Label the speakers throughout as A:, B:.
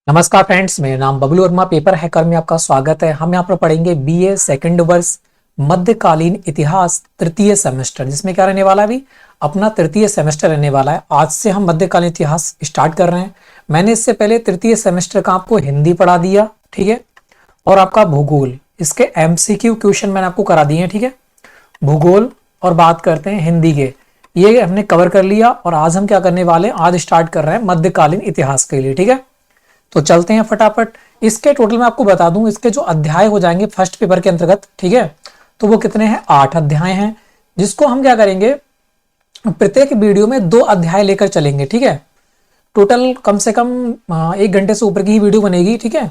A: नमस्कार फ्रेंड्स, मेरा नाम बबलू वर्मा, पेपर हैकर में आपका स्वागत है। हम यहाँ पर पढ़ेंगे बीए सेकंड वर्ष मध्यकालीन इतिहास तृतीय सेमेस्टर, जिसमें क्या रहने वाला है अभी अपना तृतीय सेमेस्टर रहने वाला है। आज से हम मध्यकालीन इतिहास स्टार्ट कर रहे हैं। मैंने इससे पहले तृतीय सेमेस्टर का आपको हिंदी पढ़ा दिया, ठीक है, और आपका भूगोल, इसके एमसीक्यू क्वेश्चन मैंने आपको करा दिए हैं, ठीक है। भूगोल और बात करते हैं हिंदी के, ये हमने कवर कर लिया। और आज हम क्या करने वाले हैं, आज स्टार्ट कर रहे हैं मध्यकालीन इतिहास के लिए, ठीक है। तो चलते हैं फटाफट। इसके टोटल मैं आपको बता दूं, इसके जो अध्याय हो जाएंगे फर्स्ट पेपर के अंतर्गत, ठीक है, तो वो कितने हैं, 8 अध्याय हैं, जिसको हम क्या करेंगे, प्रत्येक वीडियो में 2 अध्याय लेकर चलेंगे, ठीक है। टोटल कम से कम 1 घंटे से ऊपर की ही वीडियो बनेगी, ठीक है।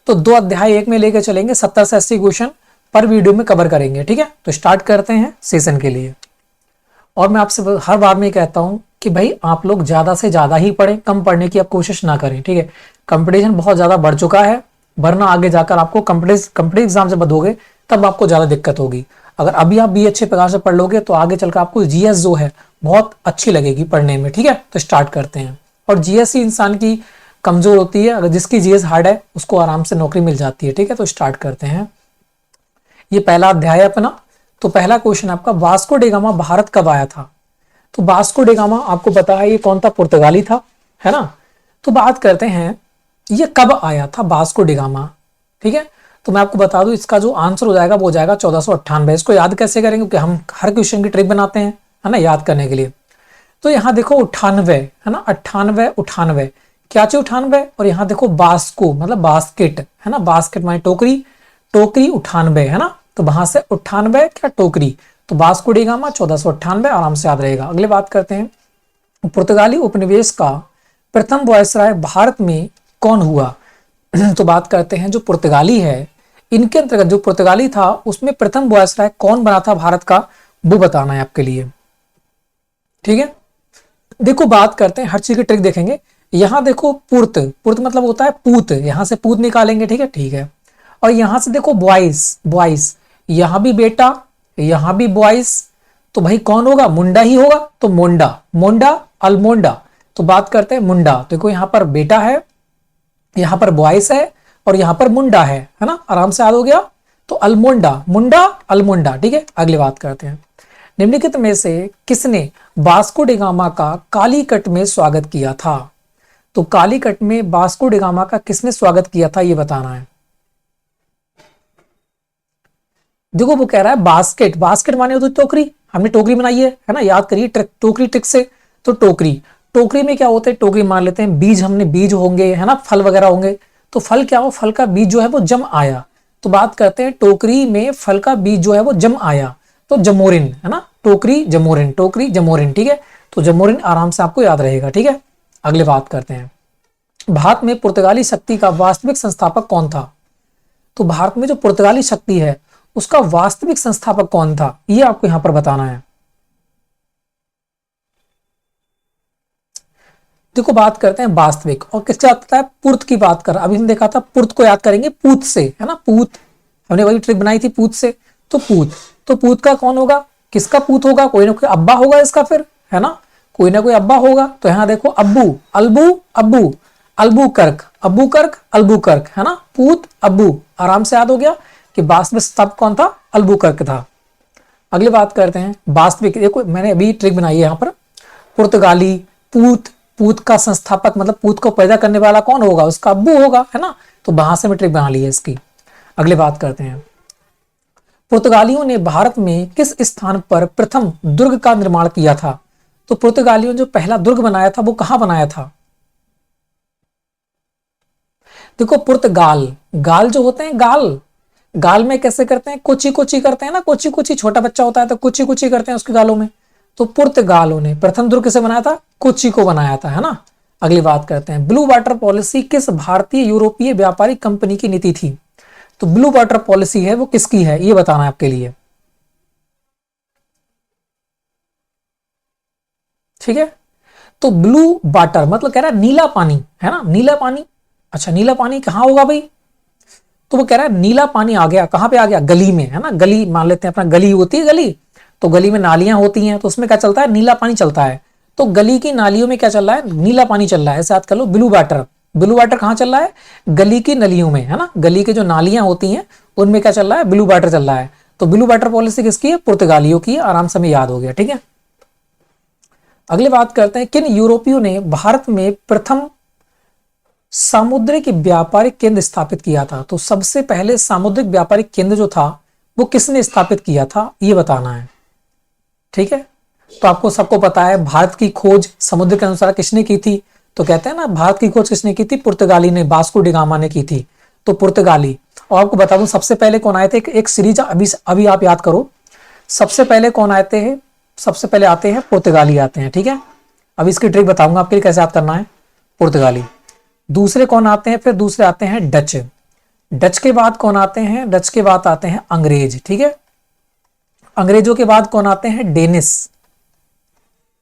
A: तो 2 अध्याय एक में लेकर चलेंगे, 70 से 80 क्वेश्चन पर वीडियो में कवर करेंगे, ठीक है। तो स्टार्ट करते हैं सेशन के लिए। और मैं आपसे हर बार में कहता हूं कि भाई आप लोग ज्यादा से ज्यादा ही पढ़ें, कम पढ़ने की आप कोशिश ना करें, ठीक है। कंपटीशन बहुत ज्यादा बढ़ चुका है, वरना आगे जाकर आपको कंपटीटिव एग्जाम से बदोगे तब आपको ज्यादा दिक्कत होगी। अगर अभी आप भी अच्छे प्रकार से पढ़ लोगे तो आगे चलकर आपको जीएस जो है बहुत अच्छी लगेगी पढ़ने में, ठीक है। तो स्टार्ट करते हैं। और जीएस ही इंसान की कमजोर होती है, अगर जिसकी जीएस हार्ड है उसको आराम से नौकरी मिल जाती है, ठीक है। तो स्टार्ट करते हैं। ये पहला अध्याय है अपना। तो पहला क्वेश्चन आपका, वास्को डे गामा भारत कब आया था। तो वास्को डे गामा आपको पता है ये कौन था, पुर्तगाली था, है ना। तो बात करते हैं ये कब आया था वास्को डे गामा, ठीक है। तो मैं आपको बता दूं इसका जो आंसर हो जाएगा वो हो जाएगा 1498। इसको याद कैसे करेंगे, क्योंकि हम हर क्वेश्चन की ट्रिक बनाते हैं, है ना, याद करने के लिए। तो यहाँ देखो 98, है ना, 98 98 क्या चीज 98, और यहाँ देखो बास्को मतलब बास्केट, है ना, बास्केट माने टोकरी, टोकरी 98, है ना। तो वहां से 98 क्या टोकरी, तो वास्को डी गामा 1498, आराम से याद रहेगा। अगले बात करते हैं, पुर्तगाली उपनिवेश का प्रथम वायसराय भारत में कौन हुआ। तो बात करते हैं जो पुर्तगाली है, इनके अंतर्गत जो पुर्तगाली था उसमें प्रथम वायसराय कौन बना था भारत का, वो बताना है आपके लिए, ठीक है। देखो बात करते हैं, हर चीज की ट्रिक देखेंगे। यहां देखो पुर्त, पुर्त मतलब होता है पूत, यहां से पूत निकालेंगे, ठीक है, ठीक है। और यहां से देखो बॉयस, बॉयस, यहां भी बेटा, यहां भी बॉयस, तो भाई कौन होगा, मुंडा ही होगा। तो मोंडा, मोंडा अल्मोंडा। तो बात करते हैं मुंडा, देखो यहां पर बेटा है, यहां पर बॉयस है, और यहां पर मुंडा है ना, आराम से याद हो गया। तो अल्मोंडा, मुंडा अल्मोंडा, ठीक है। अगली बात करते हैं, निम्नलिखित में से किसने वास्को डे गामा का कालीकट में स्वागत किया था। तो कालीकट में वास्को डे गामा का किसने स्वागत किया था, ये बताना है। देखो वो कह रहा है बास्केट, बास्केट माने होती टोकरी, हमने टोकरी बनाई है ना, याद करिए टोकरी ट्रिक से। तो टोकरी, टोकरी में क्या होता है, टोकरी मान लेते हैं, बीज हमने बीज होंगे, है ना, फल वगैरह होंगे। तो फल क्या हो, फल का बीज जो है वो जम आया। तो बात करते हैं टोकरी में फल का बीज जो है वो जम आया, तो जमोरिन, है ना, टोकरी जमोरिन, टोकरी जमोरिन, ठीक है। तो जमोरिन आराम से आपको याद रहेगा, ठीक है। अगले बात करते हैं, भारत में पुर्तगाली शक्ति का वास्तविक संस्थापक कौन था। तो भारत में जो पुर्तगाली शक्ति है उसका वास्तविक संस्थापक कौन था, ये आपको यहां पर बताना है। देखो बात करते हैं वास्तविक, और किससे आता है, पुर्त की बात कर, अभी हम देखा था पुर्त को याद करेंगे पूत से, है ना, पूत, हमने वही ट्रिक बनाई थी पूत से। तो पूत, तो पूत का कौन होगा, किसका पूत होगा, कोई ना कोई अब्बा होगा इसका, फिर, है ना, कोई ना कोई अब्बा होगा। तो यहां देखो अब्बू, अल्बू, अब्बू, अल्बू कर्क, अब्बू कर्क, अल्बू कर्क, है ना, पूत अब्बू, आराम से याद हो गया कि वास्तविक संस्थापक कौन था, अल्बुकर्क था। अगली बात करते हैं वास्तविक, देखो मैंने अभी ट्रिक बनाई है यहाँ पर, पुर्तगाली पूत, पूत का संस्थापक मतलब पूत को पैदा करने वाला कौन होगा, उसका अब्बू होगा, है ना। तो वहां से मैं ट्रिक बना ली है इसकी। अगली बात करते हैं, पुर्तगालियों ने भारत में किस स्थान पर प्रथम दुर्ग का निर्माण किया था। तो पुर्तगालियों ने जो पहला दुर्ग बनाया था वो कहां बनाया था। देखो पुर्तगाल, गाल जो होते हैं, गाल, गाल में कैसे करते हैं, कोची कोची करते हैं ना, कोची कोची, छोटा बच्चा होता है तो कोची कोची करते हैं उसके गालों में। तो पुर्तगालों ने प्रथम दुर्ग किसे बनाया था, कोची को बनाया था, है ना। अगली बात करते हैं, ब्लू वाटर पॉलिसी किस भारतीय यूरोपीय व्यापारिक कंपनी की नीति थी। तो ब्लू वाटर पॉलिसी है वो किसकी है, ये बताना है आपके लिए, ठीक है। तो ब्लू वाटर मतलब कह रहा है नीला पानी, है ना, नीला पानी। अच्छा नीला पानी कहाँ होगा भाई, तो वो कह रहा है नीला पानी आ गया, कहां पे आ गया, गली में, है ना, गली मान लेते हैं अपना, गली होती है गली, तो गली में नालियां होती हैं, तो उसमें क्या चलता है, नीला पानी चलता है। तो गली की नालियों में क्या चल रहा है, नीला पानी चल रहा है, ऐसे याद कर लो, ब्लू वाटर, ब्लू वाटर कहाँ चल रहा है? गली की नलियों में, है ना, गली के जो नालियां होती हैं उनमें क्या चल रहा है? ब्लू वाटर चल रहा है। तो ब्लू वाटर पॉलिसी किसकी है? पुर्तगालियों की। आराम से हमें याद हो गया, ठीक है। अगली बात करते हैं, किन यूरोपियों ने भारत में प्रथम सामुद्रिक व्यापारिक केंद्र स्थापित किया था? तो सबसे पहले सामुद्रिक व्यापारिक केंद्र जो था वो किसने स्थापित किया था, ये बताना है, ठीक है। तो आपको सबको पता है भारत की खोज समुद्र के अनुसार किसने की थी? तो कहते हैं ना, भारत की खोज किसने की थी? पुर्तगाली ने, वास्को डी गामा ने की थी। तो पुर्तगाली। और आपको बता दूं सबसे पहले कौन आए थे, एक सीरीज अभी आप याद करो, सबसे पहले कौन आते हैं? सबसे पहले आते हैं पुर्तगाली आते हैं, ठीक है। अब इसकी ट्रिक बताऊंगा आपके लिए कैसे याद करना है। पुर्तगाली। दूसरे कौन आते हैं? फिर दूसरे आते हैं डच। डच के बाद कौन आते हैं? डच के बाद आते हैं अंग्रेज, ठीक है। अंग्रेजों के बाद कौन आते हैं? डेनिस।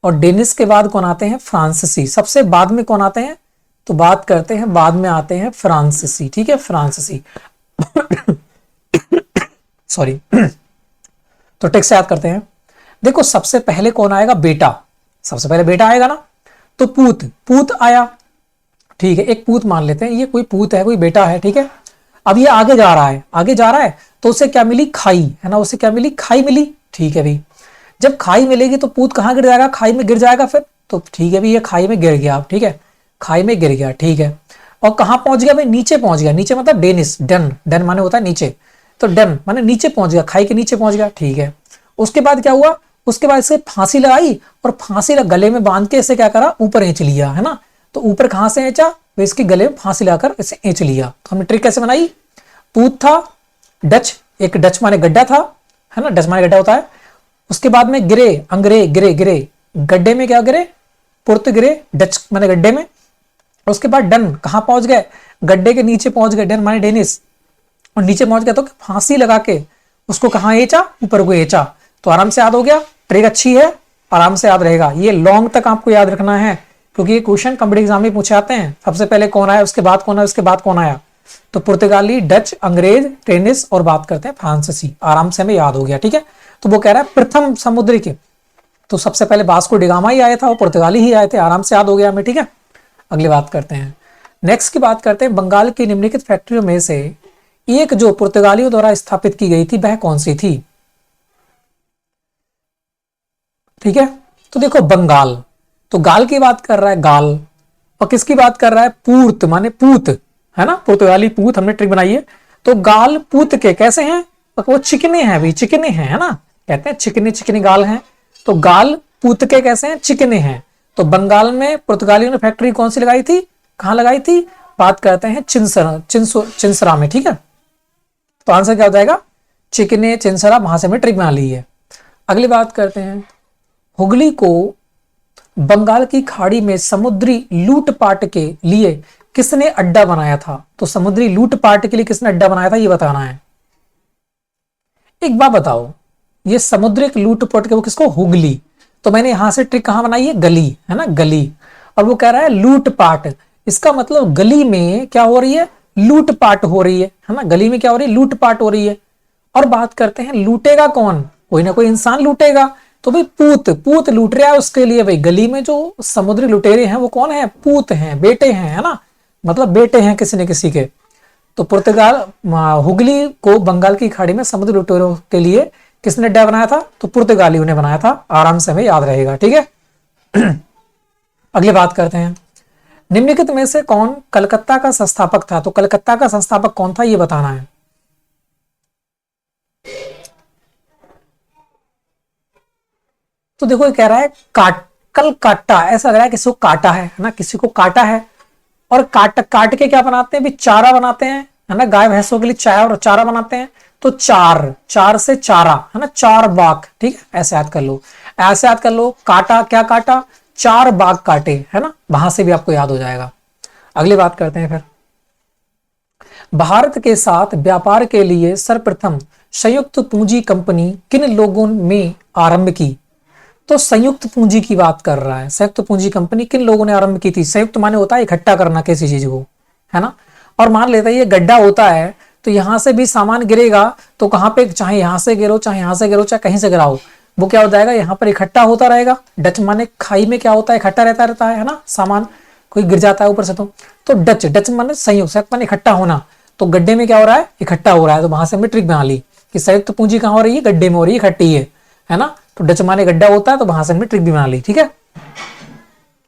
A: और डेनिस के बाद कौन आते हैं? फ्रांसीसी। सबसे बाद में कौन आते हैं? तो बात करते हैं, बाद में आते हैं फ्रांसीसी, ठीक है, फ्रांसीसी। सॉरी। तो टेक्स्ट याद करते हैं। देखो सबसे पहले कौन आएगा? बेटा। सबसे पहले बेटा आएगा ना, तो पूत, पूत आया, ठीक है, एक पूत मान लेते हैं, ये कोई पूत है, कोई बेटा है, ठीक है। अब ये आगे जा रहा है, आगे जा रहा है, तो उसे क्या मिली? खाई, है ना, उसे क्या मिली? खाई मिली, ठीक है भाई। जब खाई मिलेगी तो पूत कहाँ गिर जाएगा? खाई में गिर जाएगा फिर, तो ठीक है भाई, ये खाई में गिर गया, ठीक है, खाई में गिर गया, ठीक है। और कहाँ पहुंच गया भाई? नीचे पहुंच गया। नीचे मतलब डेनिस, डन, डन माने होता है नीचे, तो डन माने नीचे पहुंच गया, खाई के नीचे पहुंच गया, ठीक है। उसके बाद क्या हुआ? उसके बाद इसे फांसी लगाई, और फांसी गले में बांध के इसे क्या करा? ऊपर खींच लिया, है ना। तो ऊपर कहां से खींचा? तो इसके गले में फांसी लगाकर इसे खींच लिया। तो हमने ट्रिक कैसे बनाई? पूत था, डच, एक डच माने गड्ढा था, है ना, डच माने गड्ढा होता है। उसके बाद में गिरे, अंग्रे, गिरे, गिरे, गड्ढे में क्या गिरे? पुर्त गिरे, डच माने गड्ढे में। उसके बाद डन, कहां पहुंच गए? गड्ढे के नीचे पहुंच गए, डन माने डेनिस। और नीचे पहुंच गया तो फांसी लगा के उसको कहां खींचा? ऊपर को खींचा। तो आराम से याद हो गया, ट्रिक अच्छी है, आराम से याद रहेगा। ये लॉन्ग तक आपको याद रखना है, क्योंकि ये क्वेश्चन कॉम्पिटिटिव एग्जाम में पूछे आते हैं। सबसे पहले कौन आया, उसके बाद कौन आया, उसके बाद कौन आया? तो पुर्तगाली, डच, अंग्रेज, डेनिस, और बात करते हैं फ्रांसीसी। आराम से हमें याद हो गया, ठीक है। तो वो कह रहा है प्रथम समुद्री के, तो सबसे पहले वास्को डी गामा ही आया था, वो पुर्तगाली ही आए थे। आराम से याद हो गया हमें, ठीक है। अगली बात करते हैं, नेक्स्ट की बात करते हैं, बंगाल की निम्नलिखित फैक्ट्रियों में से एक जो पुर्तगालियों द्वारा स्थापित की गई थी वह कौन सी थी? ठीक है, तो देखो बंगाल, तो गाल की बात कर रहा है, गाल, और किसकी बात कर रहा है? पूर्त माने पूत, है ना, पुर्तगाली पूत। हमने ट्रिक बनाई है। तो गाल पूत के कैसे हैं? वो चिकने हैं भाई, चिकने हैं, है ना, कहते हैं चिकने चिकने गाल हैं। तो गाल पूत के कैसे हैं? चिकने हैं। तो बंगाल में पुर्तगालियों ने फैक्ट्री कौन सी लगाई थी? कहां लगाई थी? बात करते हैं चिंसरा में, ठीक है। तो आंसर क्या हो जाएगा? चिकने, चिंसरा, वहां से हमें ट्रिक बना ली है। अगली बात करते हैं, हुगली को बंगाल की खाड़ी में समुद्री लूटपाट के लिए किसने अड्डा बनाया था? तो समुद्री लूटपाट के लिए किसने अड्डा बनाया था, ये बताना है। एक बात बताओ, ये समुद्रिक लूटपाट के वो किसको? हुगली। तो मैंने यहां से ट्रिक कहां बनाई है? गली, है ना, गली। और वो कह रहा है लूटपाट, इसका मतलब गली में क्या हो रही है? लूटपाट हो रही है ना, गली में क्या हो रही है? लूटपाट हो रही है। और बात करते हैं लूटेगा कौन? कोई ना कोई इंसान लूटेगा। तो भाई पूत, पूत लूट रहा है, उसके लिए भाई गली में जो समुद्री लुटेरे हैं वो कौन है? पूत हैं, बेटे हैं, है ना, मतलब बेटे हैं किसी न किसी के। तो पुर्तगाल, हुगली को बंगाल की खाड़ी में समुद्री लुटेरों के लिए किसने अड्डा बनाया था? तो पुर्तगालियों ने बनाया था। आराम से हमें याद रहेगा, ठीक है। अगली बात करते हैं, निम्नलिखित में से कौन कलकत्ता का संस्थापक था? तो कलकत्ता का संस्थापक कौन था, ये बताना है। तो देखो ये कह रहा है कल काटा, ऐसा लग रहा है किसी को काटा है ना, किसी को काटा है। और काट के क्या बनाते हैं भी? चारा बनाते हैं, है ना, गाय भैंसों के लिए चाय और चारा बनाते हैं। तो चार से चारा, है ना, चार बाग, ठीक है, ऐसे याद कर लो, ऐसे याद कर लो। काटा, क्या काटा? चार बाग काटे, है ना, वहां से भी आपको याद हो जाएगा। अगली बात करते हैं फिर, भारत के साथ व्यापार के लिए सर्वप्रथम संयुक्त पूंजी कंपनी किन लोगों में आरंभ की? तो संयुक्त पूंजी की बात कर रहा है। संयुक्त पूंजी कंपनी किन लोगों ने आरंभ की थी? संयुक्त माने होता है इकट्ठा करना किसी चीज को, है ना। और मान लेता है ये गड्ढा होता है, तो यहां से भी सामान गिरेगा, तो कहां पे, चाहे यहां से गिरो, चाहे यहां से गिरो, चाहे कहीं से गिराओ, वो क्या हो जाएगा? यहाँ पर इकट्ठा होता रहेगा। डच माने खाई में क्या होता है? इकट्ठा रहता है ना सामान। कोई गिर जाता है ऊपर से तो डच, डच माने संयुक्त, संयुक्त माने इकट्ठा होना, तो गड्ढे में क्या हो रहा है, इकट्ठा हो रहा है, तो वहां से हमने ट्रिक बना ली कि संयुक्त पूंजी कहाँ हो रही है, गड्ढे में हो रही है, इकट्ठी है ना, तो डच माने गड्ढा होता है, तो वहां से हमने ट्रिक भी बना ली। ठीक है,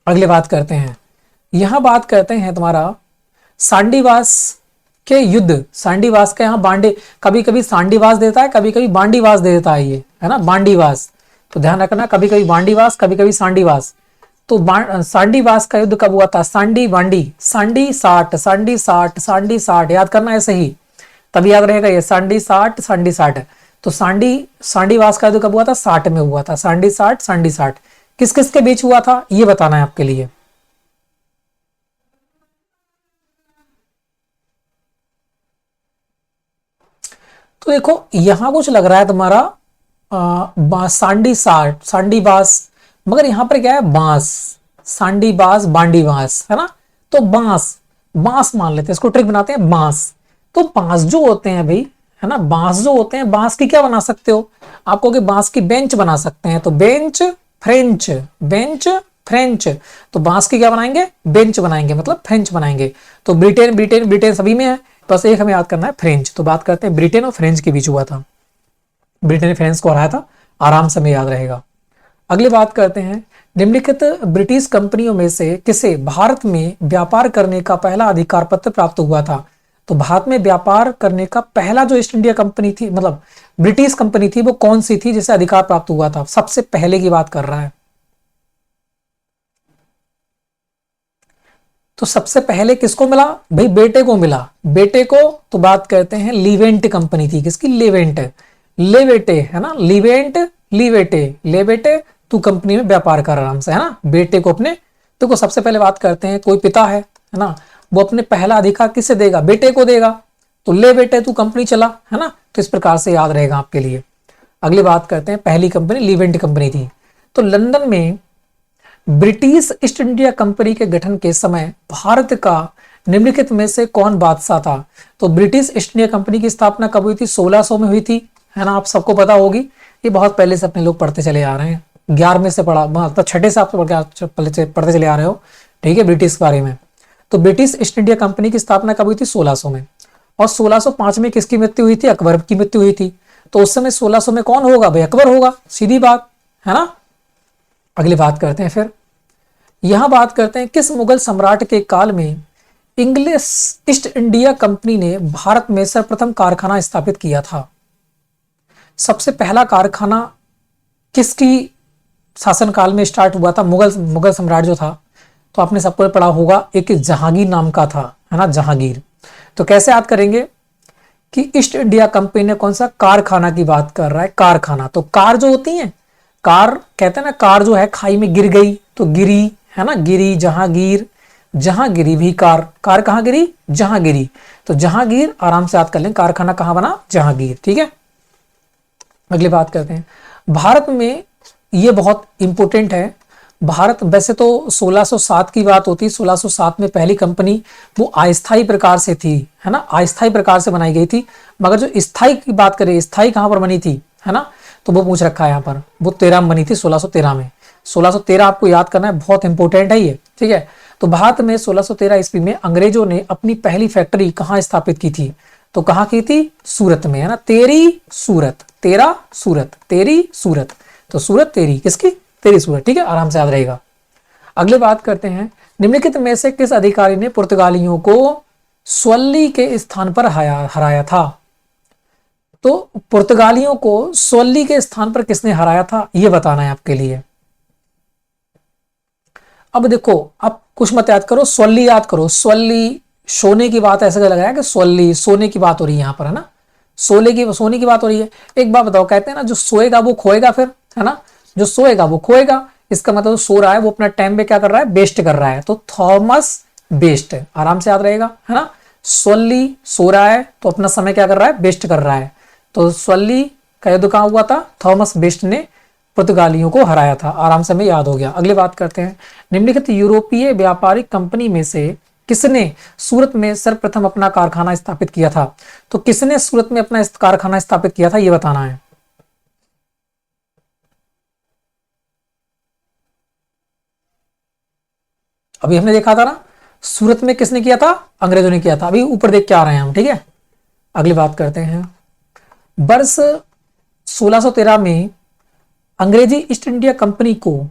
A: अगले बात करते हैं, यहां बात करते हैं तुम्हारा सांडीवास के युद्ध, सांडीवास के यहाँ बांडे, कभी कभी सांडीवास देता है, कभी कभी बांडीवास दे देता है, ये है ना बांडीवास, तो ध्यान रखना, कभी कभी बांडीवास, कभी कभी सांडीवास। तो सांडीवास का युद्ध कब हुआ था, सांडी बांडी, सांडी 60, सांडी 60, सांडी 60, याद करना ऐसे ही, तब याद रहेगा ये, सांडी 60, सांडी 60। तो सांडीवास का युद्ध कब हुआ था, 60 में हुआ था, सांडी 60, सांडी 60। किस किस के बीच हुआ था ये बताना है आपके लिए। तो देखो यहां कुछ लग रहा है तुम्हारा सांडी 60, सांडी बास, मगर यहां पर क्या है, बांस, सांडी बास, बांडी बांस, है ना, तो बांस, बांस मान लेते हैं, इसको ट्रिक बनाते हैं बांस। तो बांस जो होते हैं भाई, है ना, बांस जो होते हैं, बांस की क्या बना सकते हो, आपको कि बांस की बेंच बना सकते हैं, तो बेंच फ्रेंच, बेंच फ्रेंच, तो बांस की क्या बनाएंगे, बेंच बनाएंगे, मतलब फ्रेंच बनाएंगे। तो ब्रिटेन, ब्रिटेन, ब्रिटेन सभी में है, बस एक हमें याद करना है फ्रेंच। तो बात करते हैं ब्रिटेन और फ्रेंच के बीच हुआ था, ब्रिटेन ने फ्रांस को हराया था, आराम से हमें याद रहेगा। अगली बात करते हैं, निम्नलिखित ब्रिटिश कंपनियों में से किसे भारत में व्यापार करने का पहला अधिकार पत्र प्राप्त हुआ था। तो भारत में व्यापार करने का पहला जो ईस्ट इंडिया कंपनी थी, मतलब ब्रिटिश कंपनी थी, वो कौन सी थी जिसे अधिकार प्राप्त हुआ था, सबसे पहले की बात कर रहा है। तो सबसे पहले किसको मिला भाई, बेटे को मिला, बेटे को। तो बात करते हैं लिवेंट कंपनी थी, किसकी, लिवेंट, ले बेटे, है ना, लिवेंट, ली बेटे, ले बेटे तू कंपनी में व्यापार कर आराम से, है ना, बेटे को अपने। देखो सबसे पहले बात करते हैं, कोई पिता है ना, वो अपने पहला अधिकार किससे देगा, बेटे को देगा, तो ले बेटे तू कंपनी चला, है ना, तो इस प्रकार से याद रहेगा आपके लिए। अगली बात करते हैं, पहली कंपनी लिवेंट कंपनी थी। तो लंदन में ब्रिटिश ईस्ट इंडिया कंपनी के गठन के समय भारत का निम्नलिखित में से कौन बादशाह था। तो ब्रिटिश ईस्ट इंडिया कंपनी की स्थापना कब हुई थी, 1600 में हुई थी, है ना, आप सबको पता होगी, ये बहुत पहले से अपने लोग पढ़ते चले आ रहे हैं, 11वें से पढ़ा, मतलब छठे से आप पढ़ते चले आ रहे हो, ठीक है, ब्रिटिश के बारे में। तो ब्रिटिश ईस्ट इंडिया कंपनी की स्थापना कब हुई थी, 1600 में, और 1605 में किसकी मृत्यु हुई थी, अकबर की मृत्यु हुई थी। तो उस समय 1600 में कौन होगा भाई, अकबर होगा, सीधी बात है ना। अगली बात करते हैं, फिर यहां बात करते हैं, किस मुगल सम्राट के काल में इंग्लिश ईस्ट इंडिया कंपनी ने भारत में सर्वप्रथम कारखाना स्थापित किया था। सबसे पहला कारखाना किसकी शासनकाल में स्टार्ट हुआ था, मुगल सम्राट जो था, तो आपने सबको पढ़ा होगा, एक जहांगीर नाम का था, है ना, जहांगीर। तो कैसे याद करेंगे कि ईस्ट इंडिया कंपनी ने कौन सा कारखाना की बात कर रहा है, कारखाना, तो कार जो होती है, कार कहते हैं ना, कार जो है खाई में गिर गई तो गिरी, है ना, गिरी, जहांगीर, जहांगीरी भी कार, कार कहां गिरी, जहांगीरी, तो जहांगीर आराम से याद कर लें, कारखाना कहां बना, जहांगीर, ठीक है। अगली बात करते हैं, भारत में ये बहुत इंपॉर्टेंट है, भारत वैसे तो 1607 की बात होती है, 1607 में पहली कंपनी वो अस्थायी प्रकार से थी, है ना, अस्थायी प्रकार से बनाई गई थी, मगर जो स्थायी की बात करें, स्थायी कहां पर बनी थी, है ना, तो वो पूछ रखा है यहाँ पर, वो 13 में बनी थी, 1613 में, 1613 आपको याद करना है, बहुत इंपॉर्टेंट है ये, ठीक है। तो भारत में 1613 ईस्वी में अंग्रेजों ने अपनी पहली फैक्ट्री कहाँ स्थापित की थी, तो कहाँ की थी, सूरत में, है ना, तेरी सूरत, तेरा सूरत, तेरी सूरत, तो सूरत तेरी, किसकी, तेरी सूरत, ठीक है, आराम से याद रहेगा। अगली बात करते हैं, निम्नलिखित में से किस अधिकारी ने पुर्तगालियों को स्वल्ली के स्थान पर हराया था। तो पुर्तगालियों को स्वल्ली के स्थान पर किसने हराया था, यह बताना है आपके लिए। अब देखो, अब कुछ मत याद करो, स्वल्ली याद करो, स्वल्ली, सोने की बात ऐसे लग रहा है कि स्वल्ली, सोने की बात हो रही है यहाँ पर, है ना, सोने की बात हो रही है। एक बात बताओ, कहते हैं ना, जो सोएगा वो खोएगा, फिर, है ना, जो सोएगा वो खोएगा, इसका मतलब सो रहा है वो अपना टाइम पे क्या कर रहा है, वेस्ट कर रहा है, तो थॉमस बेस्ट, आराम से याद रहेगा, है ना, स्वल्ली सो रहा है तो अपना समय क्या कर रहा है, वेस्ट कर रहा है, तो स्वल्ली का युद्ध कहां हुआ था, थॉमस बेस्ट ने पुर्तगालियों को हराया था, आराम से हमें याद हो गया। अगली बात करते हैं, निम्नलिखित यूरोपीय व्यापारिक कंपनी में से किसने सूरत में सर्वप्रथम अपना कारखाना स्थापित किया था। तो किसने सूरत में अपना कारखाना स्थापित किया था, यह बताना है। अभी हमने देखा था ना, सूरत में किसने किया था, अंग्रेजों ने किया था। अभी ऊपर देख के आ रहे हैं हम, ठीक है। अगली बात करते हैं, वर्ष 1613 में अंग्रेजी ईस्ट इंडिया कंपनी को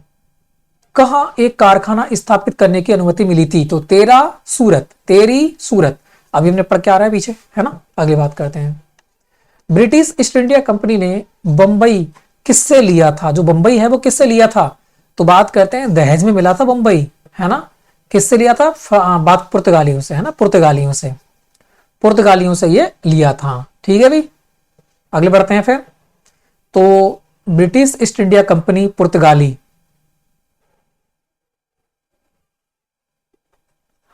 A: कहां एक कारखाना स्थापित करने की अनुमति मिली थी? तो तेरी सूरत। अभी हमने पढ़ के आ रहा है पीछे, है ना। अगली बात करते हैं, ब्रिटिश ईस्ट इंडिया कंपनी ने बंबई किससे लिया था? जो बंबई है वो किससे लिया था? तो बात करते हैं, दहेज में मिला था बंबई, है ना। किससे लिया था? बात पुर्तगालियों से, है ना, पुर्तगालियों से ये लिया था, ठीक है भाई। अगले बढ़ते हैं फिर, तो ब्रिटिश ईस्ट इंडिया कंपनी पुर्तगाली,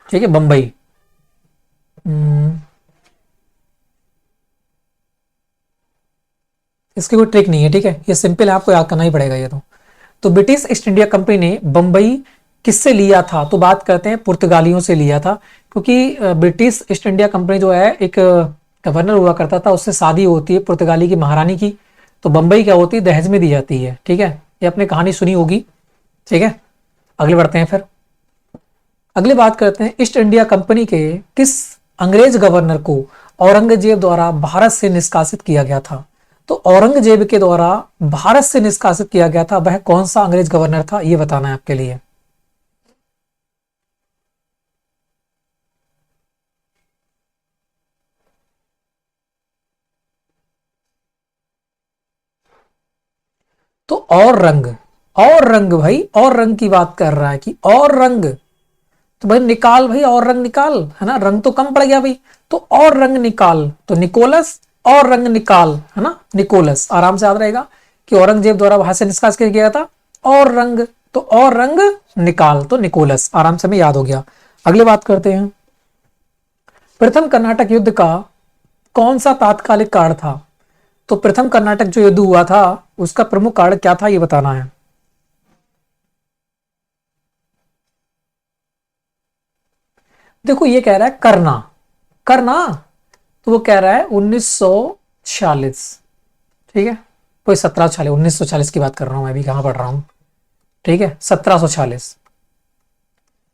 A: ठीक है, बंबई। इसकी कोई ट्रिक नहीं है, ठीक है, ये सिंपल है, आपको याद करना ही पड़ेगा ये तो ब्रिटिश ईस्ट इंडिया कंपनी ने बंबई किससे लिया था? तो बात करते हैं पुर्तगालियों से लिया था, क्योंकि ब्रिटिश ईस्ट इंडिया कंपनी जो है एक गवर्नर हुआ करता था, उससे शादी होती है पुर्तगाली की महारानी की, तो बंबई क्या होती है, दहेज में दी जाती है, ठीक है। ये आपने कहानी सुनी होगी, ठीक है। अगले बढ़ते हैं फिर, अगली बात करते हैं, ईस्ट इंडिया कंपनी के किस अंग्रेज गवर्नर को औरंगजेब द्वारा भारत से निष्कासित किया गया था? तो औरंगजेब के द्वारा भारत से निष्कासित किया गया था, वह कौन सा अंग्रेज गवर्नर था, यह बताना है आपके लिए। तो और रंग भाई, और रंग की बात कर रहा है कि और रंग, तो भाई निकाल भाई, और रंग निकाल, है ना, रंग तो कम पड़ गया भाई, तो और रंग निकाल, तो निकोलस, और रंग निकाल, है ना, निकोलस। आराम से याद रहेगा कि औरंगजेब द्वारा वहां से निष्कासित किया गया था, और रंग, तो और रंग निकाल, तो निकोलस। आराम से हमें याद हो गया। अगली बात करते हैं, प्रथम कर्नाटक युद्ध का कौन सा तात्कालिक कारण था? तो प्रथम कर्नाटक जो युद्ध हुआ था उसका प्रमुख कारण क्या था, ये बताना है। देखो ये कह रहा है करना, करना, तो वो कह रहा है 1946, ठीक है, कोई 1746, 1946 की बात कर रहा हूं मैं, अभी कहां पढ़ रहा हूं, ठीक है, 1746।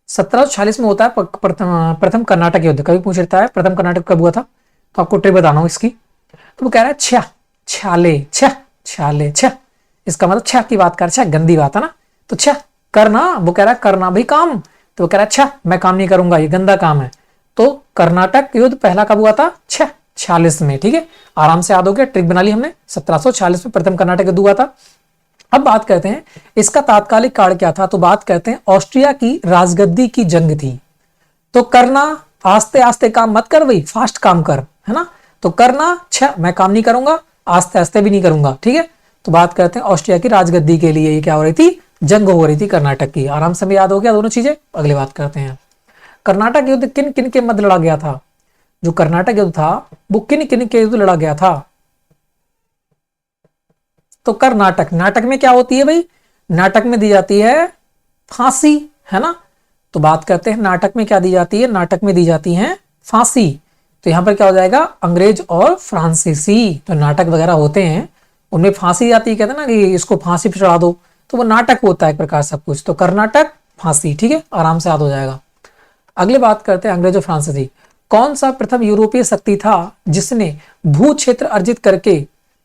A: 1746 में होता है प्रथम कर्नाटक युद्ध। कभी पूछ लेता है प्रथम कर्नाटक कब हुआ था, तो आपको ट्रिक बताना हूं इसकी। तो वो कह रहा है छाले, इसका मतलब छह की बात कर, छह गंदी बात है ना, तो छह करना, वो कह रहा है करना भाई काम, तो वो कह रहा है अच्छा मैं काम नहीं करूंगा, ये गंदा काम है। तो कर्नाटक युद्ध पहला कब हुआ था? 46 में, ठीक है, आराम से याद हो गया, ट्रिक बना ली हमने। 1746 में प्रथम कर्नाटक युद्ध हुआ था। अब बात करते हैं इसका तात्कालिक कारण क्या था, तो बात करते हैं ऑस्ट्रिया की राजगद्दी की जंग थी। तो करना, आस्ते आस्ते काम मत कर भाई, फास्ट काम कर, है ना, तो करना, अच्छा मैं काम नहीं करूंगा, आस्ते आस्ते भी नहीं करूंगा, ठीक है। तो बात करते हैं ऑस्ट्रिया की राजगद्दी के लिए ये क्या हो रही थी, जंग हो रही थी कर्नाटक की। आराम से भी याद हो गया दोनों चीजें। अगली बात करते हैं, कर्नाटक युद्ध किन किन के मध्य लड़ा गया था? जो कर्नाटक युद्ध था वो किन किन के युद्ध लड़ा गया था? तो कर्नाटक, नाटक में क्या होती है भाई, नाटक में दी जाती है फांसी, है ना। तो बात करते हैं नाटक में क्या दी जाती है, नाटक में दी जाती है फांसी। तो यहां पर क्या हो जाएगा, अंग्रेज और फ्रांसीसी तो नाटक वगैरह होते हैं उनमें फांसी आती है, कहते हैं ना कि इसको फांसी पे चढ़ा दो, तो वो नाटक होता है एक प्रकार सब कुछ। तो कर्नाटक फांसी, ठीक है, आराम से याद हो जाएगा। अगली बात करते हैं अंग्रेज और फ्रांसीसी, कौन सा प्रथम यूरोपीय शक्ति था जिसने भू क्षेत्र अर्जित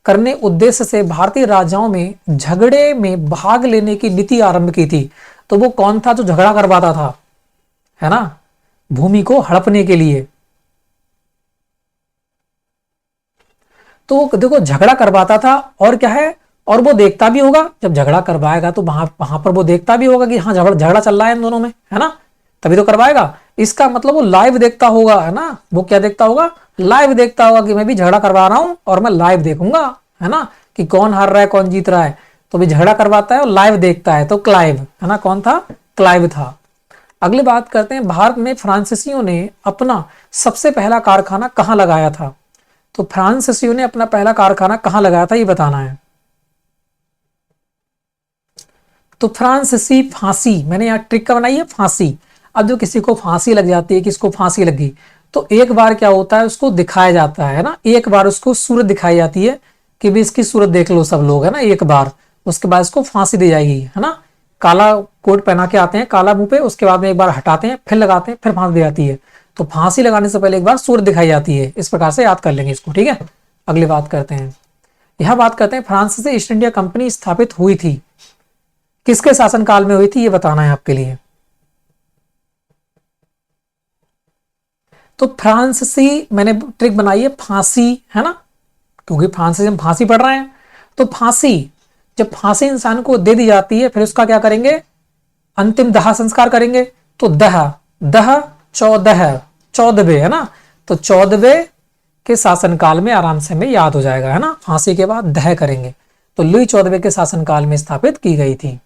A: करने उद्देश्य से भारतीय राजाओं में झगड़े में भाग लेने की नीति आरंभ की थी? तो वो कौन था जो झगड़ा करवाता था, है ना, भूमि को हड़पने के लिए? तो देखो झगड़ा करवाता था और क्या है, और वो देखता भी होगा, जब झगड़ा करवाएगा तो वहां पर वो देखता भी होगा कि हाँ झगड़ा चल रहा है इन दोनों में, है ना, तभी तो करवाएगा। इसका मतलब वो लाइव देखता होगा, है ना, वो क्या देखता होगा, लाइव देखता होगा कि मैं भी झगड़ा करवा रहा हूं और मैं लाइव देखूंगा, है ना, कि कौन हार रहा है कौन जीत रहा है। तो भी झगड़ा करवाता है और लाइव देखता है, तो क्लाइव, है ना, कौन था, क्लाइव था। अगली बात करते हैं, भारत में फ्रांसीसियों ने अपना सबसे पहला कारखाना कहां लगाया था? तो फ्रांसीसियों ने अपना पहला कारखाना कहां लगाया था, ये बताना है। तो फ्रांसीसी फांसी, मैंने यहाँ ट्रिक का बनाई है फांसी। अब जो किसी को फांसी लग जाती है, किसको फांसी लगी, तो एक बार क्या होता है उसको दिखाया जाता है ना, एक बार उसको सूरत दिखाई जाती है कि भी इसकी सूरत देख लो सब लोग, है ना, एक बार, उसके बाद इसको फांसी दी जाएगी, है ना, काला कोट पहना के आते हैं, काला मुंह पे, उसके बाद में एक बार हटाते हैं, फिर लगाते हैं, फिर फांसी दी जाती है। तो फांसी लगाने से पहले एक बार सूर्य दिखाई जाती है। इस प्रकार से याद कर लेंगे इसको, ठीक है। अगली बात करते हैं, यह बात करते हैं फ्रांस से ईस्ट इंडिया कंपनी स्थापित हुई थी, किसके शासनकाल में हुई थी, ये बताना है आपके लिए। तो फ्रांसीसी, मैंने ट्रिक बनाई है फांसी, है ना, क्योंकि फ्रांस से हम फांसी पढ़ रहे हैं। तो फांसी, जब फांसी इंसान को दे दी जाती है, फिर उसका क्या करेंगे, अंतिम दाह संस्कार करेंगे। तो दह, दह 14, 14वें, है ना, तो 14वें के शासनकाल में आराम से हमें याद हो जाएगा, है ना, फांसी के बाद दह करेंगे। तो लुई 14वें के शासनकाल में स्थापित की गई थी।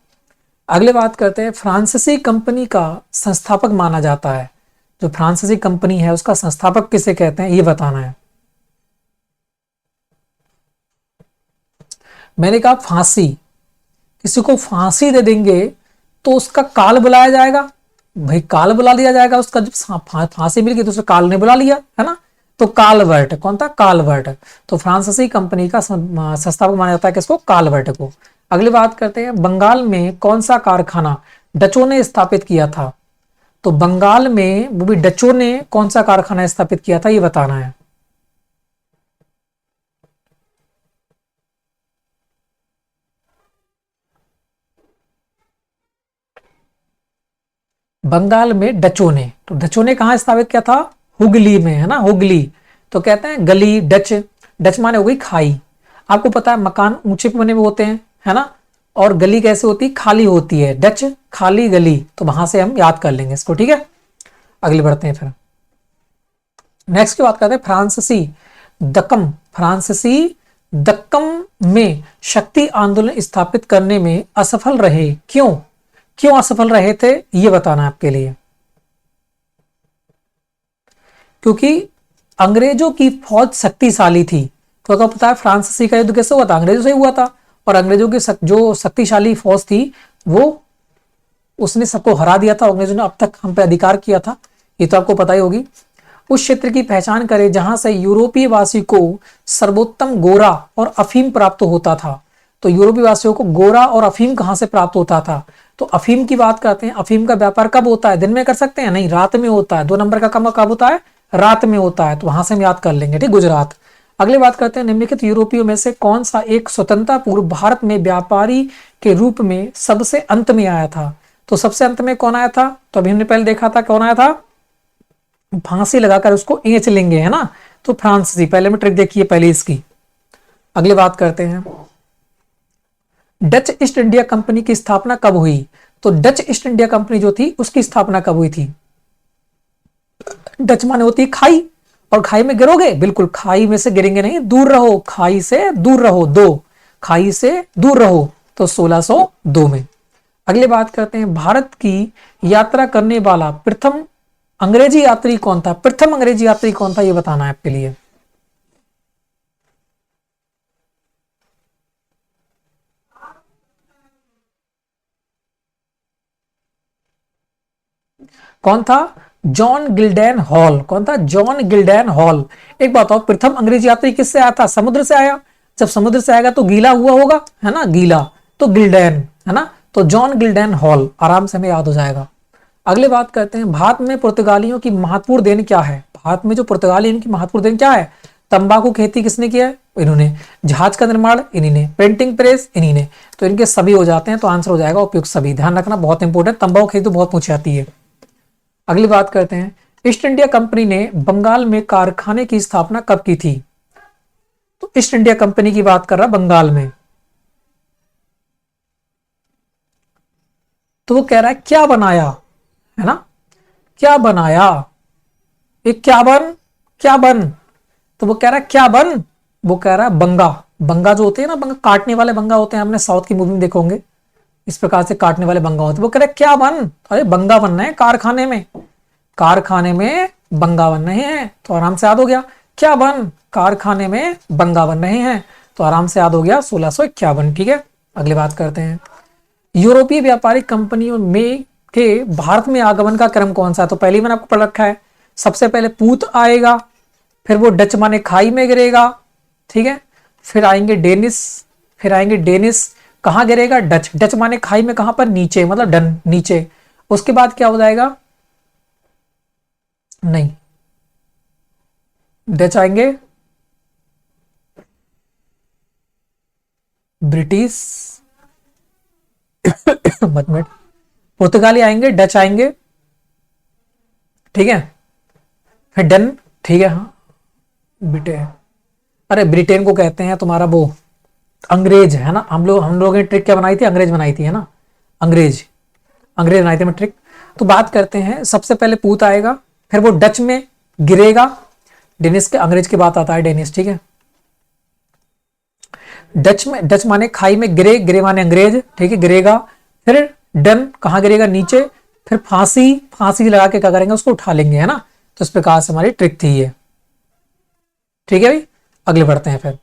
A: अगले बात करते हैं, फ्रांसीसी कंपनी का संस्थापक माना जाता है, जो फ्रांसीसी कंपनी है उसका संस्थापक किसे कहते हैं, ये बताना है। मैंने कहा फांसी, किसी को फांसी दे देंगे तो उसका काल बुलाया जाएगा, भाई काल बुला लिया जाएगा उसका। जब फांसी मिल गई तो उसने काल ने बुला लिया, है ना, तो कालवर्ट, कौन था, कालवर्ट। तो फ्रांसीसी कंपनी का संस्थापक माना जाता है किसको, कालवर्ट को। अगली बात करते हैं, बंगाल में कौन सा कारखाना डचों ने स्थापित किया था। तो बंगाल में वो भी डचों ने कौन सा कारखाना स्थापित किया था, ये बताना है। बंगाल में डचों ने, तो डचों ने कहां स्थापित किया था, हुगली में, है ना, हुगली। तो कहते हैं गली, डच, डच माने हो गई खाई। आपको पता है मकान ऊंचे बने हुए होते हैं, है ना, और गली कैसे होती है, खाली होती है, डच खाली गली। तो वहां से हम याद कर लेंगे इसको, ठीक है। अगली बढ़ते हैं, फिर नेक्स्ट की बात करते हैं, फ्रांसीसी दक्कम, फ्रांसीसी दक्कम में शक्ति आंदोलन स्थापित करने में असफल रहे, क्यों, क्यों असफल रहे थे, ये बताना है आपके लिए। क्योंकि अंग्रेजों की फौज शक्तिशाली थी। तो अगर पता है फ्रांसीसी का युद्ध कैसे हुआ था, अंग्रेजों से हुआ था, और अंग्रेजों की जो शक्तिशाली फौज थी वो उसने सबको हरा दिया था। अंग्रेजों ने अब तक हम पे अधिकार किया था, ये तो आपको पता ही होगी। उस क्षेत्र की पहचान करें जहां से यूरोपीय वासी को सर्वोत्तम गोरा और अफीम प्राप्त होता था। तो यूरोपीय वासियों को गोरा और अफीम कहां से प्राप्त होता था, तो अफीम की बात करते हैं। अफीम का व्यापार कब होता है, दिन में कर सकते हैं, नहीं, रात में होता है। 2 नंबर का काम कब होता है, रात में होता है। तो वहां से हम याद कर लेंगे, ठीक, गुजरात। अगली बात करते हैं, निम्नलिखित यूरोपियों में से कौन सा एक स्वतंत्रता पूर्व भारत में व्यापारी के रूप में सबसे अंत में आया था। तो सबसे अंत में कौन आया था, तो अभी हमने पहले देखा था कौन आया था, फांसी लगाकर उसको एंच लेंगे, है ना, तो फ्रांसीसी। पहले में ट्रिक देखिए पहले इसकी। अगली बात करते हैं, डच ईस्ट इंडिया कंपनी की स्थापना कब हुई। तो डच ईस्ट इंडिया कंपनी जो थी उसकी स्थापना कब हुई थी। डच माने होती है खाई, और खाई में गिरोगे, बिल्कुल खाई में से गिरेंगे नहीं, दूर रहो, खाई से दूर रहो, दो, खाई से दूर रहो। तो 1602 में। अगले बात करते हैं, भारत की यात्रा करने वाला प्रथम अंग्रेजी यात्री कौन था, प्रथम अंग्रेजी यात्री कौन था, ये बताना है आपके लिए। कौन था, जॉन गिल्डेन हॉल। कौन था, जॉन गिल्डेन हॉल। एक बात और, प्रथम अंग्रेजी यात्री किससे आया था, समुद्र से आया। जब समुद्र से आएगा तो गीला हुआ होगा, है ना, गीला, तो गिल्डेन, है ना, तो जॉन गिल्डेन हॉल, आराम से हमें याद हो जाएगा। अगले बात करते हैं, भारत में पुर्तगालियों की महत्वपूर्ण देन क्या है। भारत में जो पुर्तगाली इनकी महत्वपूर्ण देन क्या है, तंबाकू खेती किसने किया है, इन्होंने। जहाज का निर्माण इन्हीं ने, प्रिंटिंग प्रेस इन्हीं ने। तो इनके सभी हो जाते हैं, तो आंसर हो जाएगा उपयुक्त सभी। ध्यान रखना बहुत इंपॉर्टेंट, तंबाकू खेती तो बहुत पूछी जाती है। अगली बात करते हैं, ईस्ट इंडिया कंपनी ने बंगाल में कारखाने की स्थापना कब की थी। तो ईस्ट इंडिया कंपनी की बात कर रहा बंगाल में। तो वो कह रहा है क्या बनाया, है ना, क्या बनाया, एक क्या बन, क्या बन। तो वो कह रहा है क्या बन, वो कह रहा है बंगा। बंगा जो होते हैं ना, बंगा काटने वाले बंगा होते हैं, हमने साउथ की मूवी में देखो होंगे, इस प्रकार से काटने वाले बंगा होते हैं। वो कह रहे क्या बन, अरे बंगा बनना है कारखाने में, कारखाने में बंगा बन रहे हैं। तो आराम से याद हो गया, क्या बन, कारखाने में बंगा बन रहे हैं। तो आराम से याद हो गया 1651, ठीक है। अगली बात करते हैं, यूरोपीय व्यापारिक कंपनियों में के भारत में आगमन का क्रम कौन सा है। तो पहले मैंने आपको पढ़ रखा है, सबसे पहले पूत आएगा, फिर वो डच माने खाई में गिरेगा, ठीक है, फिर आएंगे डेनिस, फिर आएंगे डेनिस, कहाँ गिरेगा, डच, डच माने खाई में कहां पर, नीचे, मतलब डन, नीचे। उसके बाद क्या हो जाएगा, नहीं, डच आएंगे, ब्रिटिश मत मिनट, पुर्तगाली आएंगे, डच आएंगे, ठीक है, फिर डन, ठीक है, हाँ, ब्रिटेन, अरे ब्रिटेन को कहते हैं तुम्हारा वो अंग्रेज, है ना। हम लोगों ने ट्रिक क्या बनाई थी, अंग्रेज बनाई थी, है ना, अंग्रेज, अंग्रेज बनाई थी मैं ट्रिक। तो बात करते हैं, सबसे पहले पूत आएगा, फिर वो डच में गिरेगा, डेनिस के, अंग्रेज की बात आता है, डेनिस, ठीक है। डच में, डच माने खाई में गिरे, गिरे माने अंग्रेज, ठीक है, गिरेगा, फिर डन कहां गिरेगा, नीचे, फिर फांसी, फांसी लगा के क्या करेंगे, उसको उठा लेंगे, है ना। तो इस प्रकार से हमारी ट्रिक थी ये, ठीक है भाई। अगले बढ़ते हैं, फिर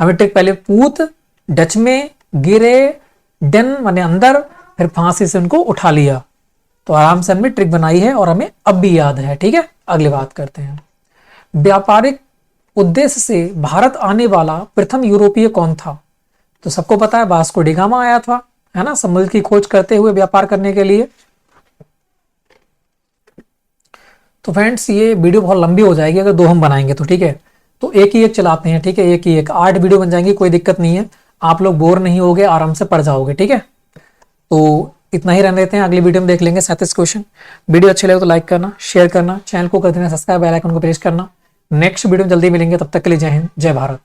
A: हमें ट्रिक पहले पूत, डच में गिरे, डन माने अंदर, फिर फांसी से उनको उठा लिया। तो आराम से हमने ट्रिक बनाई है और हमें अब भी याद है, ठीक है। अगली बात करते हैं, व्यापारिक उद्देश्य से भारत आने वाला प्रथम यूरोपीय कौन था। तो सबको पता है वास्को डी गामा आया था, है ना, समुद्र की खोज करते हुए व्यापार करने के लिए। तो फ्रेंड्स ये वीडियो बहुत लंबी हो जाएगी अगर दो हम बनाएंगे तो, ठीक है। तो एक ही एक चलाते हैं, ठीक है, एक ही एक, 8 वीडियो बन जाएंगी, कोई दिक्कत नहीं है, आप लोग बोर नहीं होगे, आराम से पढ़ जाओगे, ठीक है। तो इतना ही रहने देते हैं, अगली वीडियो में देख लेंगे 37 क्वेश्चन। वीडियो अच्छे लगे तो लाइक करना, शेयर करना, चैनल को कर देना सब्सक्राइब, बेल आइकन को प्रेस करना। नेक्स्ट वीडियो में जल्दी मिलेंगे, तब तक के लिए जय हिंद, जय भारत।